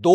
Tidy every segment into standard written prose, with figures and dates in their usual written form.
2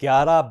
$11